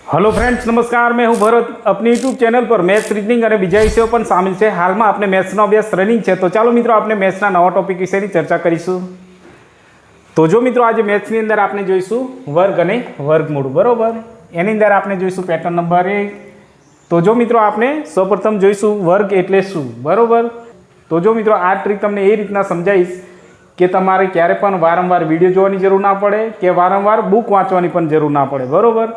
Hello friends, नमस्कार। मैं हूं भरत। अपनी यूट्यूब चैनल पर मैथ्स, रीजनिंग और बीजा विषयों पण शामिल है। हाल में आपने मैथ्सनो अभ्यास रनिंग है, तो चलो मित्रों आपने मैथ्सना नवा टॉपिक विषयनी चर्चा करीशुं। तो जो मित्रों आज मैथ्सनी अंदर आपने जोईशुं वर्ग अने वर्गमूळ, बरोबर। एनी अंदर आपने जोईशुं पैटर्न नंबर 1। तो जो मित्रों आपने सौप्रथम जोईशुं वर्ग एटले शुं, बरोबर। तो जो मित्रों आ ट्रीक तमने ए रीतना समजाईश कि तमारे क्यारे पण वारंवार विडियो जोवानी जरूर ना पड़े कि वारंवार बुक वांचवानी पण जरूर ना पड़े, बरोबर।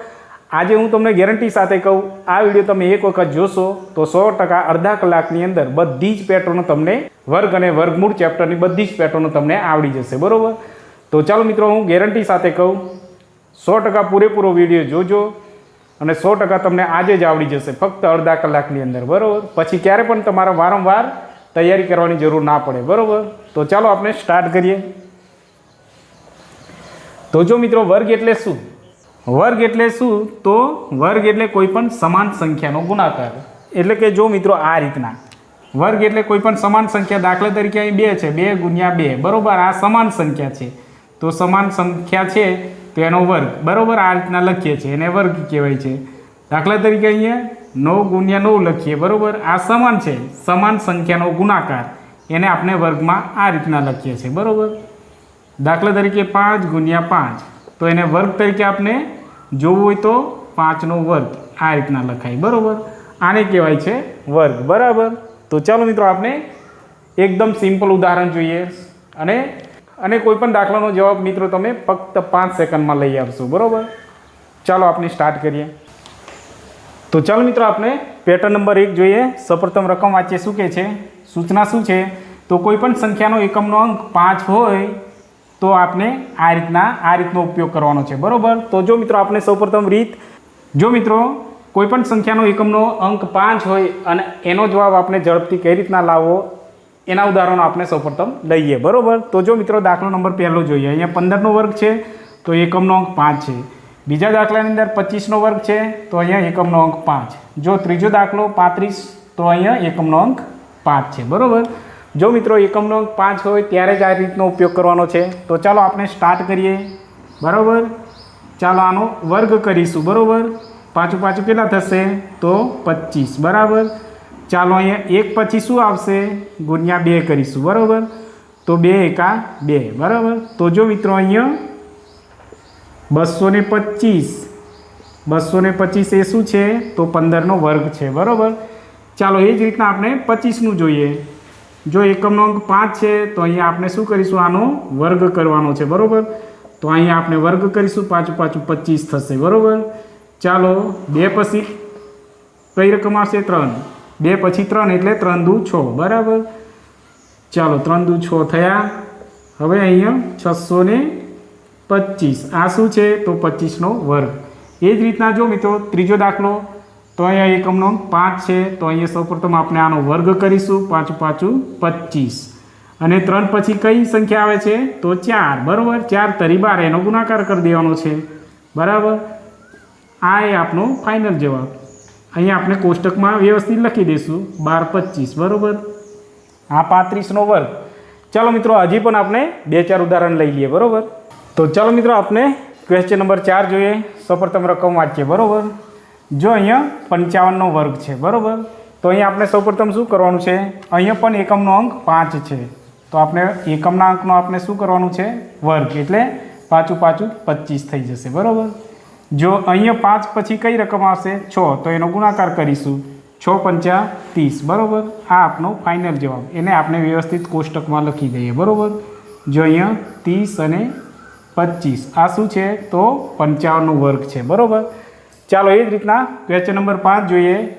आज हूँ तमने गेरंटी साथ कहूँ आ विडियो तमे एक वखत जोशो तो 100% अर्धा कलाकनी अंदर बधी ज पेटर्नो तमने वर्ग अने वर्गमूळ चेप्टरनी बधी ज पेटर्नो तमने आवड़ी जशे, बरोबर। तो चलो मित्रों हूँ गेरंटी साथ कहूँ 100% पूरेपूरो विडियो जोजो अने 100% तमने आज ज आवड़ी जशे, फक्त अर्धा कलाकनी अंदर, बरोबर। पछी क्यारे पण तमारे वारंवार तैयारी करवानी जरूर ना पड़े, बरोबर। तो चलो आपने स्टार्ट करिए। तो जो मित्रों वर्ग एटले शुं, वर्ग एटले शुं, तो वर्ग एटले कोईपण समान संख्यानो गुणाकार। एटले के जो मित्रों आ रीतना वर्ग एटले कोईपण समान संख्या, दाखला तरीके अहीं 2 छे, 2 गुण्या 2, बरोबर। आ समान संख्या छे तो समान संख्या छे तो एनो वर्ग, बरोबर। आ रीतना लखीए छे एने वर्ग कहेवाय छे। दाखला तरीके अहीं 9 गुण्या 9 लखीए, बरोबर। आ समान छे, समान संख्यानो गुणाकार एने आपणे वर्गमां आ रीतना लखीए छे, बरोबर। दाखला तरीके 5 गुण्या 5 तो एने वर्ग तरीके आपने जोवुं होय तो 5 नो वर्ग आ रीतना लखाय, बरोबर। आने कहेवाय छे वर्ग, बराबर। तो चलो मित्रों आपने एकदम सिंपल उदाहरण जोईए अने कोईपण दाखलानो जवाब मित्रों तमे फक्त 5 सेकंड में लई आवशो, बरोबर। चलो आपने स्टार्ट करिए। तो चलो मित्रों आपने पेटर्न नंबर 1 जोईए। सौप्रथम रकम वांचीए। शुं कहे छे, सूचना शुं छे, तो कोईपण संख्यानो एकमनो अंक 5 होय तो आपने आ रीतनो उपयोग करवानो छे, बरोबर। तो जो मित्रों आपने सौप्रथम रीत, जो मित्रों कोईपण संख्यानो एकमनो अंक 5 होय अने एनो जवाब आपने झड़पथी कई रीतना लाववो एना उदाहरणो आपने सौप्रथम लईए, बरोबर। तो जो मित्रों दाखलो नंबर पहलो जोईए। अहींया 15 नो वर्ग छे तो एकमनो अंक 5 छे। बीजा दाखलानी अंदर 25 नो वर्ग छे तो अहींया एकमनो अंक 5। जो त्रीजो दाखलो 35 तो अहींया एकमनो अंक 5 छे, बरोबर। जो मित्रों एकमनो अंक 5 होय त्यारे ज आ रीतनो उपयोग करवानो छे। तो चलो आपने स्टार्ट करिए, बराबर। चलो आनो वर्ग करीशुं, बरोबर। पाछुं पाछुं केटला थशे तो 25, बराबर। चलो अहींया 1 पछी शुं आवशे गुण्या 2 करीशुं, बरोबर। तो 2 एका 2, बराबर। तो जो मित्रों अहींया 225 225 ए शुं छे तो 15 नो वर्ग छे, बरोबर। चलो ए ज रीतना आपणे 25 नुं जोईए। जो एकमनो अंक 5 है तो अहीं आपने शू करीशुं, आनो वर्ग करवानो छे, बरोबर। तो अहीं आपने वर्ग करीशुं, पाछुं पाछुं 25 थशे, बरोबर। चालो 2 पछी कई रकम आवशे 3, 2 पछी 3 एटले 3 दू 6, बराबर। चालो 3 दू 6 थया। हवे अहींया 625 आ शुं छे तो 25 नो वर्ग। ए ज रीतना जो मित्रों त्रीजो दाखलो, तो अहींया एकमनो अंक 5 है तो अहींया सौप्रथम आपणे आनो वर्ग करीशुं, पाछुं पाछुं 25 अने 3 पछी कई संख्या आवे छे तो 4, बरोबर। 4 तरी 12 एनो गुणाकार कर देवानो छे, बराबर। आ ए आपनो फाइनल जवाब। अहींया आपणे कोष्टकमां व्यवस्थित लखी देशुं 12 25, बरोबर। आ 35 नो वर्ग। चलो मित्रों हजी पण आपणे 2-4 उदाहरण लई लीए, बरोबर। तो चलो मित्रों आपणे क्वेश्चन नंबर 4 जोईए। सौप्रथम रकम वांचीए, बरोबर। जो अहींया 55 नो वर्ग छे, बरोबर। तो अहीं आपणे सौप्रथम शुं करवानुं छे, अहींया पण एकमनो अंक 5 छे तो आपणे एकमना अंकनो आपणे शुं करवानुं छे वर्ग, एटले पाछुं पाछुं 25 थई जशे, बरोबर। जो अहींया 5 पछी कई रकम आवशे 6 तो एनो गुणाकार करीशुं, 6 पंचा 30, बरोबर। आ आपनो फाइनल जवाब। एने आपणे व्यवस्थित कोष्टकमां लखी दઈએ, बरोबर। जो अहींया 30 अने 25 आ शुं छे तो 55 नो वर्ग छे, बरोबर। चालो ए ज रीतना क्वेश्चन नंबर 5 जोईए।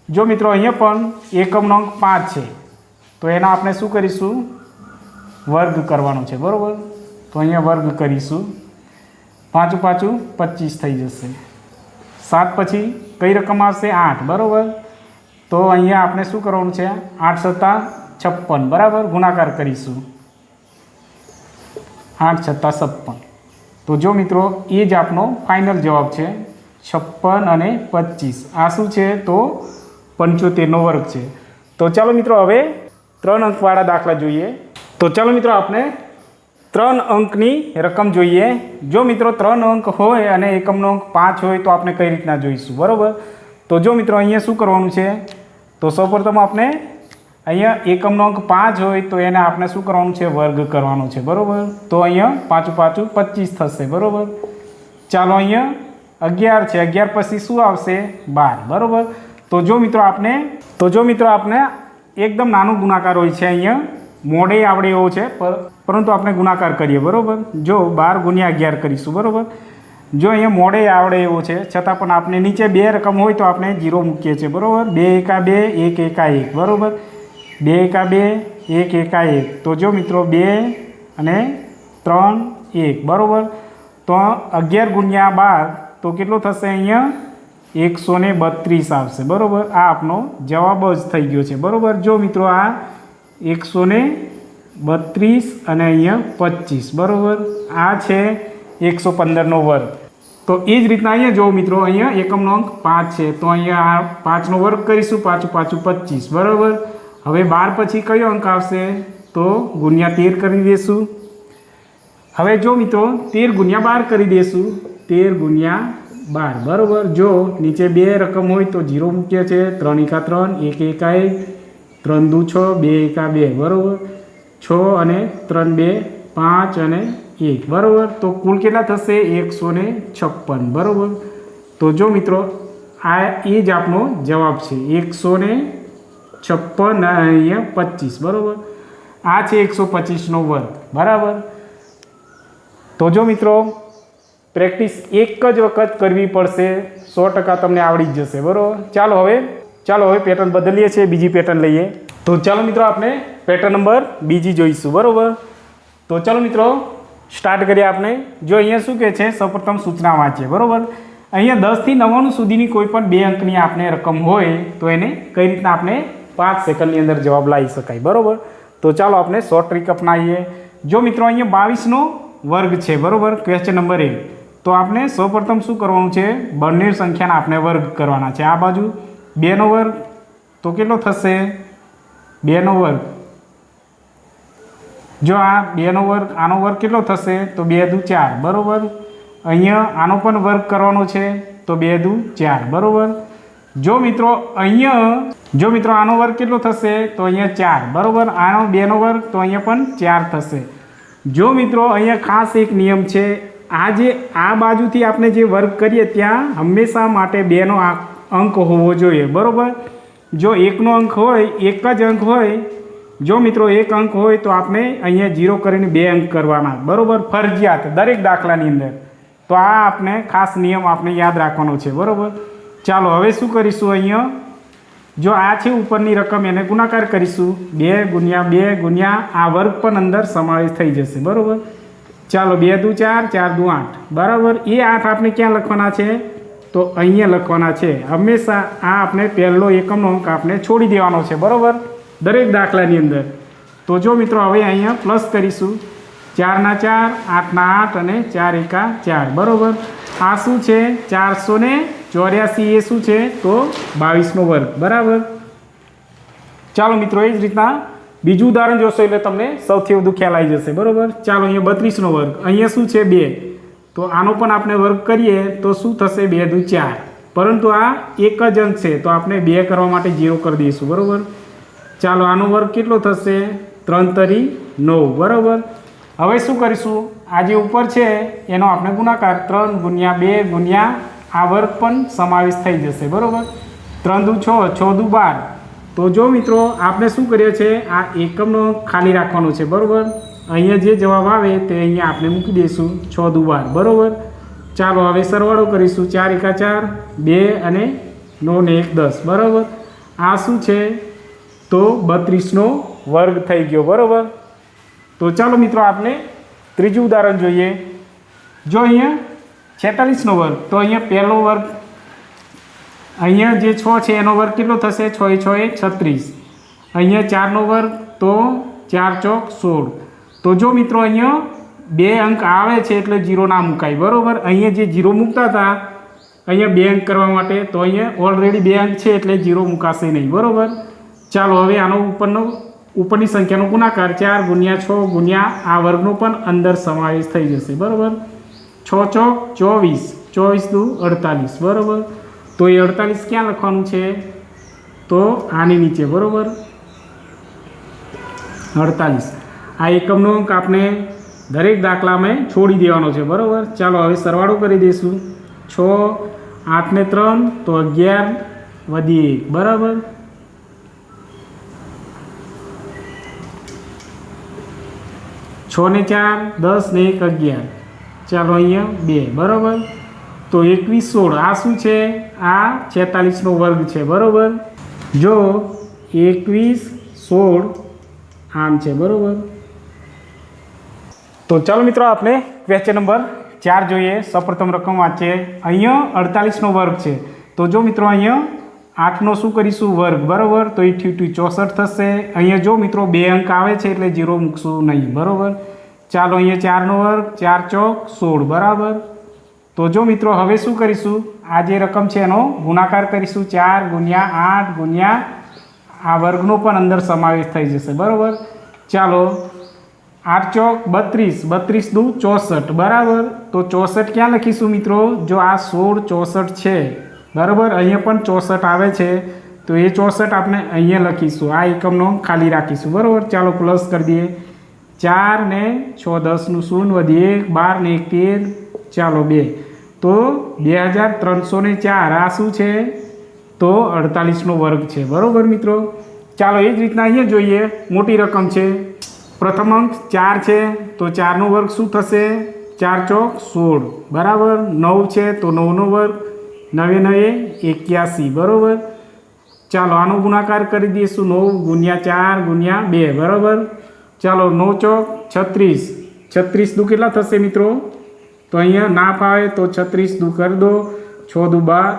जो मित्रों अहींया पण एकमनो अंक 5 छे तो एना आपणे शुं करीशुं वर्ग करवानो छे, बरोबर। तो अहींया वर्ग करीशुं, पाछुं पाछुं 25 थई जशे। 7 पछी कई रकम आवशे 8, बरोबर। तो अहींया आपणे शुं करवानुं छे 8 सत्ता 56, बराबर। गुणाकार करीशुं 8 छत्ता 56। तो जो मित्रों ए ज आपनो फाइनल जवाब छे 56 અને 25। आ शू है तो 75 नो वर्ग है। तो चलो मित्रों हवे 3 अंकवाड़ा दाखला जोईए। तो चलो मित्रों आपने 3 અંકની રકમ જોઈએ. જો મિત્રો 3 અંક હોય અને એકમનો અંક 5 હોય તો આપણે કઈ રીતના જોઈશું, બરાબર. તો જો મિત્રો અહીંયા શું કરવાનું છે, તો સૌપ્રથમ આપણે અહીંયા એકમનો અંક 5 હોય તો એને આપણે શું કરવાનું છે, વર્ગ કરવાનો છે, બરાબર. તો અહીંયા 5 5 25 થશે, બરાબર. ચાલો અહીંયા 11 છે, 11 પછી શું આવશે, 12, બરાબર. તો જો મિત્રો આપણે એકદમ નાનો ગુણાકાર હોય છે, અહીંયા મોડે આવડે એવો છે, પરંતુ આપણે ગુણાકાર કરીએ, બરાબર. જો 12 ગુણ્યા 11 કરીશું, બરાબર. જો અહીંયા મોડે આવડે એવો છે છતાં પણ આપણે નીચે 2 રકમ હોય તો આપણે 0 મૂકીએ છીએ, બરાબર. 2 એકા 2, 1 એકા 1, બરાબર. 2 એકા 2, 1 એકા 1. તો જો મિત્રો 2 અને 3 1, બરાબર. તો 11 ગુણ્યા 12 તો કેટલો થશે, અહીંયા 132 આવશે, બરાબર. આ આપણો જવાબ જ થઈ ગયો છે, બરાબર. જો મિત્રો આ 132 અને અહીંયા 25, બરાબર. આ છે 115નો વર્ગ. તો એ જ રીતના અહીંયા જો મિત્રો અહીંયા એકમનો અંક 5 છે તો અહીંયા આ 5નો વર્ગ કરીશું, 5 5 25, બરાબર. હવે 12 પછી કયો અંક આવશે, તો ગુણ્યા 13 કરી દઈશું. હવે જો મિત્રો 13 ગુણ્યા 12 કરી દઈશું, 13 ગુણ્યા 12, બરાબર. જો નીચે 2 રકમ હોય તો 0 મૂકીએ છે, 3 એકા 3, 1 એકા 1, 3 દુ 6, 2 એકા 2, બરાબર. 6 અને 3 2, 5 અને 1, બરાબર. તો કુલ કેટલા થશે, 156, બરાબર. તો જો મિત્રો આ એ જ આપણો જવાબ છે, 156 અને અહીંયા 25, બરાબર. આ છે 125નો વર્ગ, બરાબર. તો જો મિત્રો પ્રેક્ટિસ એક જ વખત કરવી પડશે, 100% તમને આવડી જ જશે, બરાબર. ચાલો હવે પેટર્ન બદલીએ છીએ, બીજી પેટર્ન લઈએ. તો ચાલો મિત્રો આપણે પેટર્ન નંબર બીજી જોઈશું, બરાબર. તો ચાલો મિત્રો સ્ટાર્ટ કરીએ આપણે. જો અહીંયા શું કહે છે, સૌપ્રથમ સૂચના વાંચીએ, બરાબર. અહીંયા 10 થી 99 સુધીની કોઈ પણ 2 અંકની આપણે રકમ હોય તો એને કઈ રીતના આપણે 5 સેકન્ડની અંદર જવાબ લાવી શકાય, બરાબર. તો ચાલો આપણે શોર્ટ ટ્રીક અપનાવીએ. જો મિત્રો અહીંયા 22નો વર્ગ છે, બરાબર. Question number 1. તો આપણે સૌપ્રથમ શું કરવાનું છે, બંને સંખ્યાના આપણે વર્ગ કરવાના છે. આ બાજુ 2નો વર્ગ તો કેટલો થશે, 2નો વર્ગ. જો આ 2નો વર્ગ, આનો વર્ગ કેટલો થશે, તો 2 દુ 4, બરાબર. અહીંયા આનો પણ વર્ગ કરવાનો છે તો 2 દુ 4, બરાબર. જો મિત્રો આનો વર્ગ કેટલો થશે, તો અહીંયા 4, બરાબર. આનો 2નો વર્ગ તો અહીંયા પણ 4 થશે. જો મિત્રો અહીંયા ખાસ એક નિયમ છે, આ બાજુથી આપણે જે વર્ગ કરીએ ત્યાં હંમેશા માટે 2નો અંક હોવો જોઈએ, બરાબર. જો 1નો અંક હોય, એક જ અંક હોય, જો મિત્રો 1 અંક હોય તો આપણે અહીંયા 0 કરીને 2 અંક કરવાના, બરાબર, ફરજિયાત દરેક દાખલાની અંદર. તો આ આપણે ખાસ નિયમ આપણે યાદ રાખવાનો છે, બરાબર. ચાલો હવે શું કરીશું, અહીંયા જો આ છે ઉપરની રકમ એને ગુણાકાર કરીશું, 2 ગુણ્યા 2 ગુણ્યા આ વર્ગ પણ અંદર સમાવેશ થઈ જશે, બરાબર. ચાલો 2 દુ 4, 4 દુ 8, બરાબર. એ 8 આપણે ક્યાં લખવાના છે, તો અહીંયા લખવાના છે. હંમેશા આ આપણે પહેલો એકમનો અંક આપણે છોડી દેવાનો છે, બરાબર, દરેક દાખલાની અંદર. તો જો મિત્રો હવે અહીંયા પ્લસ કરીશું, 4 ના 4, 8 ના 8 અને 4 એકા 4, બરાબર. આ શું છે, 484, એ શું છે, તો 22નો વર્ગ, બરાબર. ચાલો મિત્રો એ જ રીતના બીજું ઉદાહરણ જોશો એટલે તમને સૌથી વધુ ખ્યાલ આવી જશે, બરાબર. ચાલો અહીંયા 32નો વર્ગ, અહીંયા શું છે, 2. તો આનો પણ આપણે વર્ગ કરીએ તો શું થશે, 2 દુ 4, પરંતુ આ એક જ અંક છે તો આપણે 2 કરવા માટે 0 કરી દઈશું, બરાબર. ચાલો આનો વર્ગ કેટલો થશે, 3 તરી 9, બરાબર. હવે શું કરીશું, આ જે ઉપર છે એનો આપણે ગુણાકાર, 3 ગુણ્યા 2 ગુણ્યા આ વર્ગ પણ સમાવેશ થઈ જશે, બરાબર. 3 દુ 6, 6 દુ 12. તો જો મિત્રો આપણે શું કરીએ છીએ, આ એકમનો ખાલી રાખવાનો છે, બરાબર. અહીંયા જે જવાબ આવે તે અહીંયા આપણે મૂકી દઈશું, 6 દુ 12, બરાબર. ચાલો હવે સરવાળો કરીશું, 4 એકા 4, 2 અને 9 ને 1 10, બરાબર. આ શું છે, તો 32નો વર્ગ થઈ ગયો, બરાબર. તો ચાલો મિત્રો આપણે ત્રીજું ઉદાહરણ જોઈએ. જો અહીંયા 46નો વર્ગ, તો અહીંયા પહેલો વર્ગ, અહીંયા જે 6 છે એનો વર્ગ કેટલો થશે, 6 એ 6 એ 36. અહીંયા 4નો વર્ગ તો 4 ચોક 16. તો જો મિત્રો અહીંયા 2 અંક આવે છે એટલે 0 ના મુકાય, બરાબર. અહીંયા જે 0 મૂકતા હતા અહીંયા 2 અંક કરવા માટે, તો અહીંયા ઓલરેડી 2 અંક છે એટલે 0 મુકાશે નહીં, બરાબર. ચાલો હવે આનો ઉપરની સંખ્યાનો ગુણાકાર 4 ગુણ્યા 6 ગુણ્યા આ વર્ગનો પણ અંદર સમાવેશ થઈ જશે બરાબર. 6 ચોક 24, 24 દુ 48 બરાબર. તો એ 48 ક્યાં લખવાનું છે? તો આની નીચે બરાબર 48. આ એકમનો અંક આપણે દરેક દાખલામાં છોડી દેવાનો છે બરાબર. ચાલો હવે સરવાળો કરી દઈશું. 6 8 ને 3 તો 11 વધી 1 બરાબર. 6 ને 4 10 ને 1 11. ચાલો અહીંયા 2 બરાબર. તો 21 16 આ શું છે? આ 46નો વર્ગ છે બરાબર. જો 21 16 આમ છે બરાબર. તો ચાલો મિત્રો આપણે ક્વેશ્ચન નંબર 4 જોઈએ. સૌપ્રથમ રકમ વાંચીએ. અહીંયા 48નો વર્ગ છે. તો જો મિત્રો અહીંયા 8નો શું કરીશું? વર્ગ બરાબર. તો 8 × 2 64 થશે. અહીંયા જો મિત્રો 2 અંક આવે છે એટલે 0 મૂકશું નહીં બરાબર. ચાલો અહીંયા 4નો વર્ગ 4 ચોક 16 બરાબર. તો જો મિત્રો હવે શું કરીશું? આ જે રકમ છે એનો ગુણાકાર કરીશું. 4 ગુણ્યા 8 ગુણ્યા આ વર્ગનો પણ અંદર સમાવેશ થઈ જશે બરાબર. ચાલો 8 ચોક 32, 32 દુ 64 બરાબર. તો 64 ક્યાં લખીશું મિત્રો? જો આ 16 64 છે બરાબર. અહીંયા પણ 64 આવે છે તો એ 64 આપણે અહીંયા લખીશું. આ એકમનો ખાલી રાખીશું બરાબર. ચાલો પ્લસ કરી દઈએ. 4 ને 6 10 નું 0 વધી 1 12 ને 1 13. ચાલો 2 તો 2304 આ શું છે? તો 48નો વર્ગ છે બરાબર મિત્રો. ચાલો એ જ રીતના અહીંયા જોઈએ. મોટી રકમ છે. પ્રથમ અંક 4 છે તો 4નો વર્ગ શું થશે? 4 ચોક 16 બરાબર. 9 છે તો 9નો વર્ગ 9 9 81 બરાબર. ચાલો આનો ગુણાકાર કરી દઈશું. 9 ગુણ્યા 4 ગુણ્યા 2 બરાબર. ચાલો 9 ચોક 36, 36 દુ કેટલા થશે મિત્રો? તો અહીંયા ના ફાવે તો 36 દુ કરી દો. 6 દુ 12,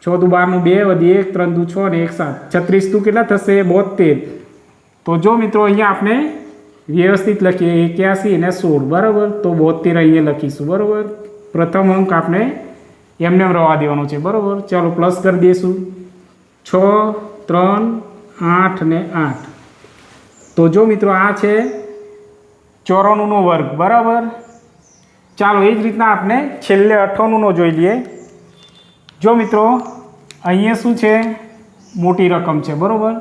6 દુ 12 નું 2 વધી 1 3 દુ 6 ને 1 7. 36 દુ કેટલા થશે? 72. તો જો મિત્રો અહીંયા આપણે વ્યવસ્થિત લખીએ 81 અને 16 બરાબર. તો 72 અહીંયા લખીશું બરાબર. પ્રથમ અંક આપણે એમને રવા દેવાનો છે બરાબર. ચાલો પ્લસ કરી દઈશું. 6 3 8 ને 8. તો જો મિત્રો આ છે 94નો વર્ગ બરાબર. ચાલો એ જ રીતના આપણે છેલ્લે 98નો જોઈ લઈએ. જો મિત્રો અહીંયા શું છે? મોટી રકમ છે બરાબર.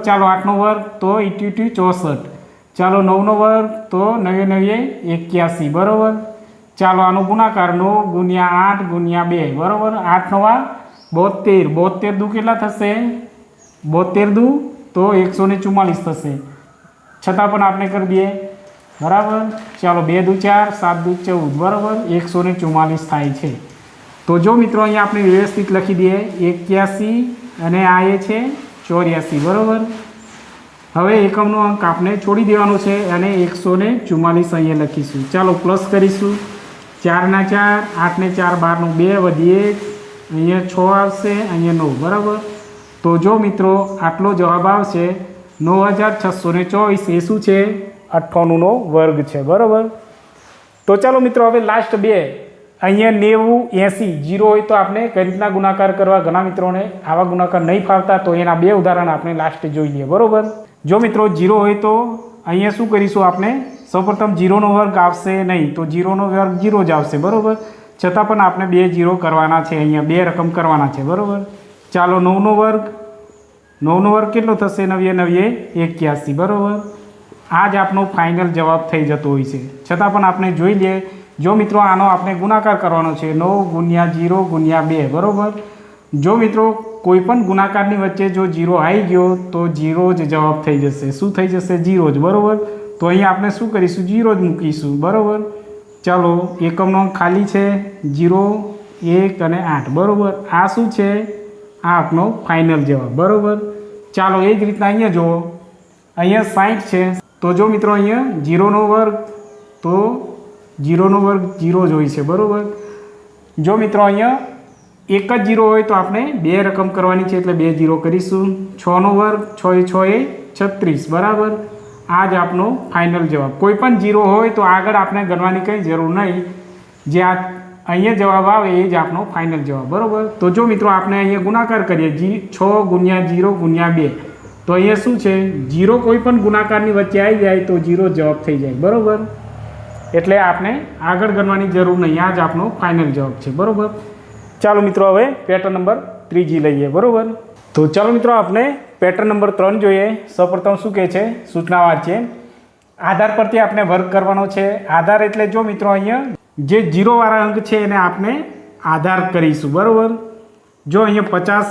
ચાલો 8નો વર્ગ તો 88 64. ચાલો 9નો વર્ગ તો 9 9 81 બરાબર. ચાલો આનો ગુણાકાર 9 ગુણ્યા 8 ગુણ્યા 2 બરાબર. 8 9 72, 72 દુ કેટલા થશે? 72 દુ તો 144 થશે. છતાં પણ આપણે કરી દઈએ બરાબર. ચાલો 2 દુ 4 7 દુ 14 બરાબર. 144 થાય છે. તો જો મિત્રો અહીંયા આપણે વ્યવસ્થિત લખી દઈએ 81 અને આ એ છે 84 બરાબર. હવે એકમનો અંક આપણે છોડી દેવાનો છે અને 144 અહીંયા લખીશું. ચાલો પ્લસ કરીશું. 4 ના 4 8 ને 4 12 નું 2 વધી 1 અહીંયા 6 આવશે અહીંયા 9 બરાબર. તો જો મિત્રો આટલો જવાબ આવશે 9624. એ શું છે? 98નો વર્ગ છે બરાબર. તો ચાલો મિત્રો હવે લાસ્ટ 2 અહીંયા 90 80 0 હોય તો આપણે કઈ રીતના ગુણાકાર કરવા? ઘણા મિત્રોને આવા ગુણાકાર નહીં ફાવતા તો એના 2 ઉદાહરણ આપણે લાસ્ટ જોઈ લઈએ બરાબર. જો મિત્રો 0 હોય તો અહીંયા શું કરીશું? આપણે સૌપ્રથમ 0નો વર્ગ આવશે નહીં તો 0નો વર્ગ 0 જ આવશે બરાબર. છતાં પણ આપણે 2 0 કરવાના છે. અહીંયા 2 રકમ કરવાના છે બરાબર. ચાલો 9નો વર્ગ, 9નો વર્ગ કેટલો થશે? 9 9 81 બરાબર. આ જ આપણો ફાઇનલ જવાબ થઈ જતો હોય છે. છતાં પણ આપણે જોઈ લઈએ. જો મિત્રો આનો આપણે ગુણાકાર કરવાનો છે 9 ગુણ્યા 0 ગુણ્યા 2 બરાબર. જો મિત્રો કોઈ પણ ગુણાકારની વચ્ચે જો 0 આવી ગયો તો 0 જ જવાબ થઈ જશે. શું થઈ જશે? 0 જ બરાબર. તો અહીંયા આપણે શું કરીશું? 0 જ મૂકીશું બરાબર. ચાલો એકમનો અંક ખાલી છે 0 1 અને 8 બરાબર. આ શું છે? આ આપણો ફાઇનલ જવાબ બરાબર. ચાલો એ જ રીતના અહીંયા જુઓ. અહીંયા 60 છે તો જો મિત્રો અહીંયા 0નો વર્ગ તો 0નો વર્ગ 0 જ હોય છે બરાબર. જો મિત્રો અહીંયા એક જ 0 હોય તો આપણે 2 રકમ કરવાની છે એટલે 2 0 કરીશું. 6નો વર્ગ 6 6 36 બરાબર. આ જ આપણો ફાઇનલ જવાબ. કોઈ પણ 0 હોય તો આગળ આપણે ગણવાની કંઈ જરૂર નહીં. જે આ અહીંયા જવાબ આવે એ જ આપણો ફાઇનલ જવાબ બરાબર. તો જો મિત્રો આપણે અહીંયા ગુણાકાર કરીએ 6 ગુણ્યા 0 ગુણ્યા 2 તો અહીંયા શું છે, 0 કોઈ પણ ગુણાકારની વચ્ચે આવી જાય તો 0 જવાબ થઈ જાય, બરાબર. એટલે આપણે આગળ ગણવાની જરૂર નહીં, આ જ આપણો ફાઇનલ જવાબ છે, બરાબર. ચાલો મિત્રો હવે પેટર્ન નંબર 3 લઈએ, બરાબર. તો ચાલો મિત્રો આપણે પેટર્ન નંબર 3 જોઈએ. સૌપ્રથમ શું કહે છે, સૂચના વાંચીએ. આધાર પરથી આપણે વર્ગ કરવાનો છે. આધાર એટલે જો મિત્રો અહીંયા જે 0 વાળા અંક છે એને આપણે આધાર કરીશું, બરાબર. જો અહીંયા 50,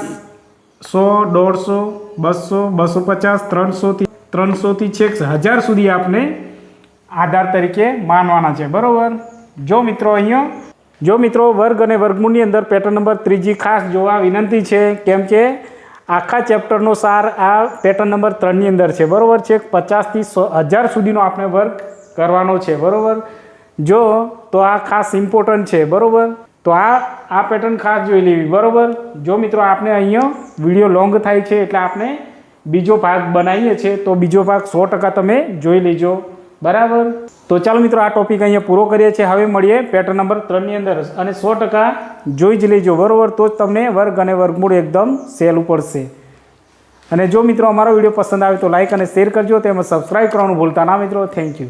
100, 150, 200, 250, 300 થી છેક 1000 સુધી આપણે આધાર તરીકે માનવાના છે, બરાબર. જો મિત્રો વર્ગ અને વર્ગમૂળની અંદર પેટર્ન નંબર 3 ખાસ જોવા વિનંતી છે, કેમ કે આખા ચેપ્ટરનો સાર આ પેટર્ન નંબર 3ની અંદર છે, બરાબર. છે 50 થી 1000 સુધીનો આપણે વર્ગ કરવાનો છે, બરાબર. જો તો આ ખાસ ઇમ્પોર્ટન્ટ છે, બરાબર. તો આ પેટર્ન ખાસ જોઈ લેવી, બરાબર. જો મિત્રો આપણે અહીંયા વિડીયો લોંગ થાય છે એટલે આપણે બીજો ભાગ બનાવીએ છીએ, તો બીજો ભાગ 100% તમે જોઈ લેજો, બરાબર. તો ચાલો મિત્રો આ ટોપિક અહીંયા પૂરો કરીએ છીએ. હવે મળીએ પેટર્ન નંબર 3ની અંદર, અને 100% જોઈ જ લેજો, બરાબર. તો જ તમને વર્ગ અને વર્ગમૂળ એકદમ સહેલું પડશે. અને જો મિત્રો અમારો વિડીયો પસંદ આવે તો લાઈક અને શેર કરજો, તેમજ સબસ્ક્રાઈબ કરવાનું ભૂલતા ના મિત્રો. Thank you.